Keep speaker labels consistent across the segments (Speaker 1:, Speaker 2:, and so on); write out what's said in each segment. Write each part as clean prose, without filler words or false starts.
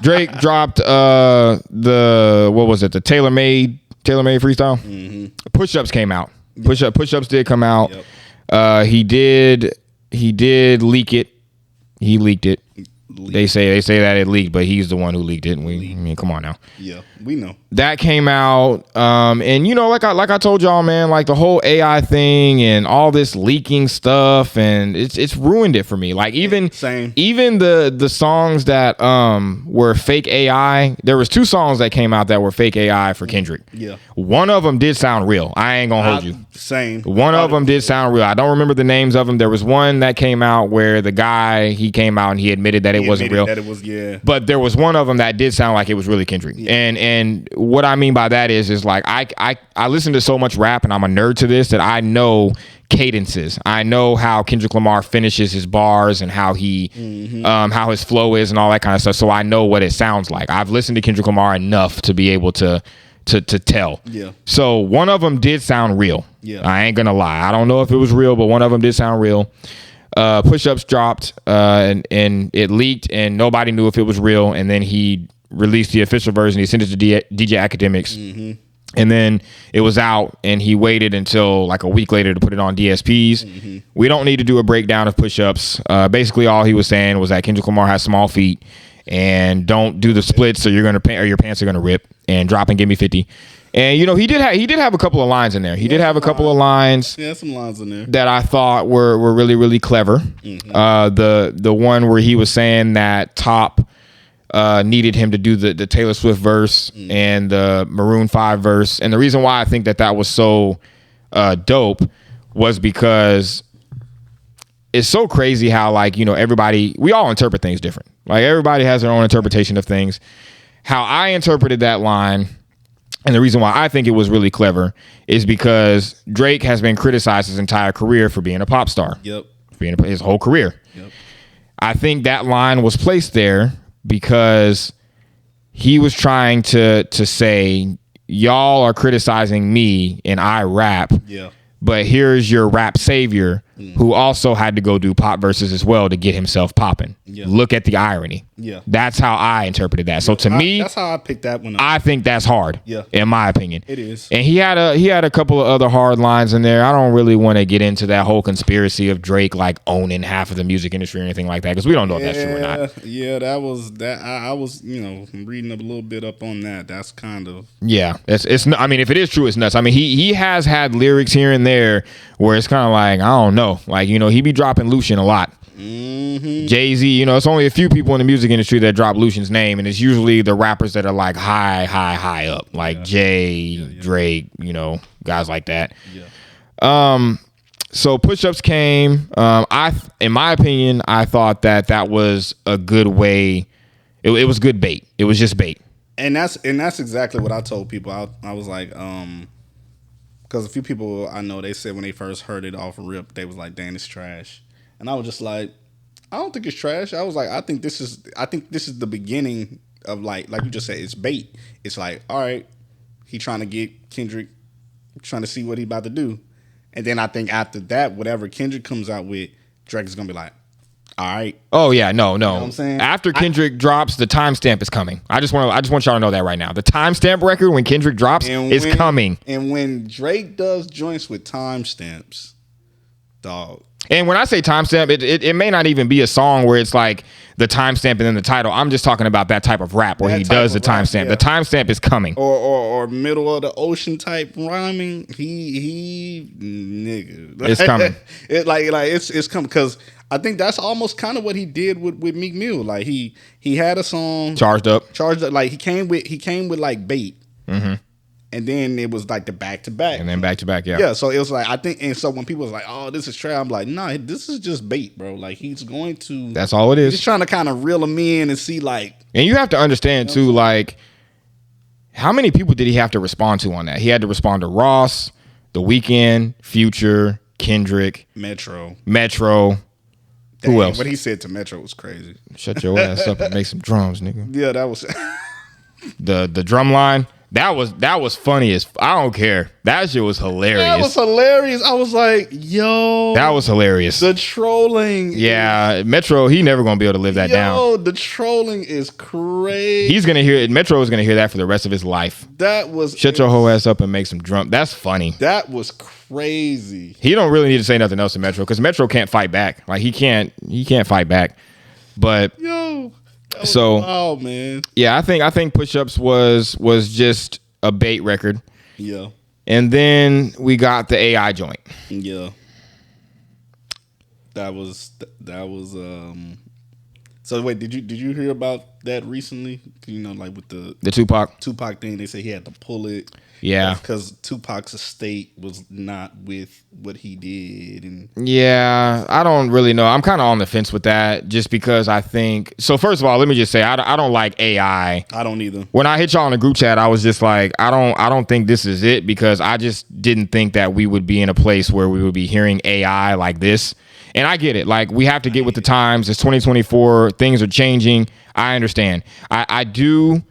Speaker 1: Drake dropped the what was it? The tailor-made freestyle. Mm-hmm. Push-ups came out. Push-ups did come out. Yep. He did leak it. He leaked it. They say that it leaked, but he's the one who leaked it. I mean, come on now.
Speaker 2: Yeah, we know
Speaker 1: that came out. And like I told y'all, man, like the whole AI thing and all this leaking stuff, and it's ruined it for me. Like even the songs that were fake AI. There was 2 songs that came out that were fake AI for Kendrick. Yeah, one of them did sound real. I ain't gonna hold you.
Speaker 2: Same.
Speaker 1: One of them did sound real. I don't remember the names of them. There was one that came out where the guy he came out and he admitted that it wasn't real.
Speaker 2: That it was, yeah.
Speaker 1: But there was one of them that did sound like it was really Kendrick. Yeah. And what I mean by that is like I listen to so much rap and I'm a nerd to this that I know cadences. I know how Kendrick Lamar finishes his bars and how he how his flow is and all that kind of stuff. So I know what it sounds like. I've listened to Kendrick Lamar enough to be able to tell. Yeah. So one of them did sound real. Yeah. I ain't gonna lie. I don't know if it was real, but one of them did sound real. Push-ups dropped and it leaked and nobody knew if it was real. And then he released the official version. He sent it to DJ Academics. Mm-hmm. And then it was out and he waited until like a week later to put it on DSPs. Mm-hmm. We don't need to do a breakdown of push-ups. Basically all he was saying was that Kendrick Lamar has small feet and don't do the splits so your pants are gonna rip, and drop and give me 50. And he did have a couple of lines in there. He did have a couple of lines.
Speaker 2: Yeah, some lines in there
Speaker 1: that I thought were really, really clever. Mm-hmm. The one where he was saying that Top needed him to do the Taylor Swift verse and the Maroon 5 verse. And the reason why I think that was so dope was because it's so crazy how we all interpret things different. Like everybody has their own interpretation of things. How I interpreted that line, and the reason why I think it was really clever, is because Drake has been criticized his entire career for being a pop star. Yep. His whole career. Yep. I think that line was placed there because he was trying to say, y'all are criticizing me and I rap. Yeah. But here's your rap savior who also had to go do pop verses as well to get himself popping. Yeah. Look at the irony. Yeah. That's how I interpreted that. So to me,
Speaker 2: that's how I picked that one up.
Speaker 1: I think that's hard. Yeah. In my opinion.
Speaker 2: It is.
Speaker 1: And he had a couple of other hard lines in there. I don't really want to get into that whole conspiracy of Drake like owning half of the music industry or anything like that, because we don't know if that's true or not.
Speaker 2: Yeah, that was that. I was reading a little bit up on that. That's kind of
Speaker 1: it's. I mean, if it is true, it's nuts. I mean, he has had lyrics here and there where it's kind of like, I don't know, like he be dropping Lucian a lot. Mm-hmm. Jay-Z, it's only a few people in the music industry that drop Lucian's name, and it's usually the rappers that are like high up, like Jay, Drake, guys like that. Yeah. So push-ups came. In my opinion, I thought that was a good way. It was good bait. It was just bait.
Speaker 2: And that's exactly what I told people. I was like, because a few people I know, they said when they first heard it off rip, they was like, "Damn, it's trash." And I was just like, I don't think it's trash. I was like, I think this is the beginning of like you just said, it's bait. It's like, all right, he trying to get Kendrick, trying to see what he about to do. And then I think after that, whatever Kendrick comes out with, Drake is gonna be like, all right.
Speaker 1: Oh yeah, no.
Speaker 2: You know what I'm saying?
Speaker 1: After Kendrick drops, the timestamp is coming. I just want y'all to know that right now. The timestamp record when Kendrick drops is coming.
Speaker 2: And when Drake does joints with timestamps, dog.
Speaker 1: And when I say timestamp, it may not even be a song where it's like the timestamp and then the title. I'm just talking about that type of rap where he does the timestamp. Yeah. The timestamp is coming.
Speaker 2: Or middle of the ocean type rhyming. He nigga.
Speaker 1: It's coming.
Speaker 2: It's coming, because I think that's almost kind of what he did with Meek Mill. Like he had a song
Speaker 1: charged up.
Speaker 2: Like he came with like bait. Mm-hmm. And then it was like the back-to-back.
Speaker 1: And then back-to-back, yeah.
Speaker 2: Yeah, so it was like, I think, and so when people was like, oh, this is trash, I'm like, nah, this is just bait, bro. Like, he's going to...
Speaker 1: That's all it is.
Speaker 2: He's trying to kind of reel them in and see, like...
Speaker 1: And you have to understand, too, like, how many people did he have to respond to on that? He had to respond to Ross, The Weeknd, Future, Kendrick.
Speaker 2: Metro.
Speaker 1: Who else?
Speaker 2: What he said to Metro was crazy.
Speaker 1: Shut your ass up and make some drums, nigga.
Speaker 2: Yeah, that was...
Speaker 1: The drum line... That was funny as I don't care. That shit was hilarious.
Speaker 2: That was hilarious. I was like, yo.
Speaker 1: That was hilarious.
Speaker 2: The trolling.
Speaker 1: Yeah, Metro, he never gonna be able to live that down.
Speaker 2: Yo, the trolling is crazy.
Speaker 1: He's gonna hear it. Metro is gonna hear that for the rest of his life.
Speaker 2: That was
Speaker 1: shut your whole ass up and make some drum. That's funny.
Speaker 2: That was crazy.
Speaker 1: He don't really need to say nothing else to Metro because Metro can't fight back. Like he can't fight back. But
Speaker 2: yo.
Speaker 1: So,
Speaker 2: wow, man.
Speaker 1: Yeah, I think Push-Ups was just a bait record.
Speaker 2: Yeah.
Speaker 1: And then we got the AI joint.
Speaker 2: Yeah. That was so wait, did you hear about that recently? You know, like with the Tupac thing, they say he had to pull it.
Speaker 1: Yeah.
Speaker 2: Because Tupac's estate was not with what he did. And
Speaker 1: yeah, I don't really know. I'm kind of on the fence with that just because I think... So first of all, let me just say, I don't like AI.
Speaker 2: I don't either.
Speaker 1: When I hit y'all in the group chat, I was just like, I don't think this is it because I just didn't think that we would be in a place where we would be hearing AI like this. And I get it. Like, we have to get with the times. It's 2024. Things are changing. I understand. I do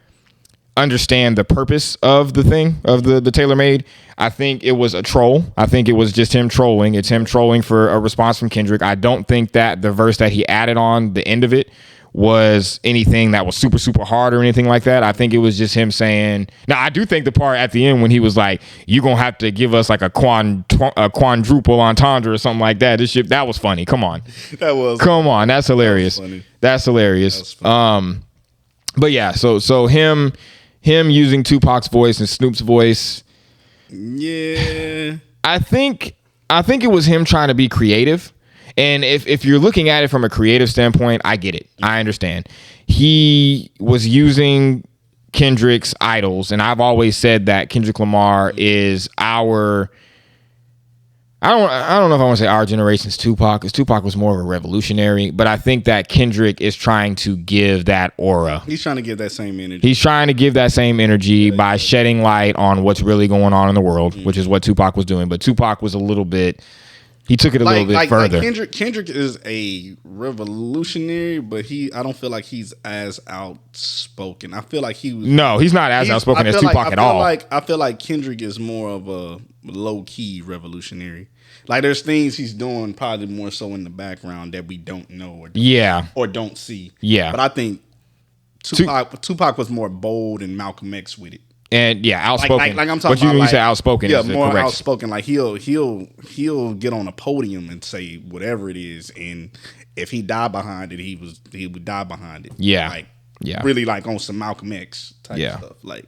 Speaker 1: understand the purpose of the thing, of the TaylorMade. I think it was a troll. I think it was just him trolling. It's him trolling for a response from Kendrick. I don't think that the verse that he added on the end of it was anything that was super, super hard or anything like that. I think it was just him saying... Now, I do think the part at the end when he was like, you're going to have to give us like a quadruple entendre or something like that. This shit, that was funny. Come on. Come on. That's hilarious. That's hilarious. But yeah, so him using Tupac's voice and Snoop's voice.
Speaker 2: Yeah.
Speaker 1: I think it was him trying to be creative. And if you're looking at it from a creative standpoint, I get it. I understand. He was using Kendrick's idols, and I've always said that Kendrick Lamar is our... I don't know if I want to say our generation's Tupac, because Tupac was more of a revolutionary, but I think that Kendrick is trying to give that aura.
Speaker 2: He's trying to give that same energy.
Speaker 1: He's trying to give that same energy by shedding light on what's really going on in the world, which is what Tupac was doing. But Tupac was a little bit... He took it a little bit further.
Speaker 2: Kendrick is a revolutionary, but I don't feel like he's as outspoken. I feel like he was...
Speaker 1: No, he's not as outspoken as Tupac at all.
Speaker 2: I feel like Kendrick is more of a low-key revolutionary. Like, there's things he's doing probably more so in the background that we don't know or don't see.
Speaker 1: Yeah.
Speaker 2: But I think Tupac was more bold and Malcolm X with it.
Speaker 1: And yeah, outspoken.
Speaker 2: Like I'm talking
Speaker 1: about. But you say outspoken.
Speaker 2: Yeah,
Speaker 1: is
Speaker 2: more
Speaker 1: correct.
Speaker 2: outspoken. Like he'll get on a podium and say whatever it is, and if he died behind it, he would die behind it.
Speaker 1: Yeah,
Speaker 2: like really like on some Malcolm X type stuff. Like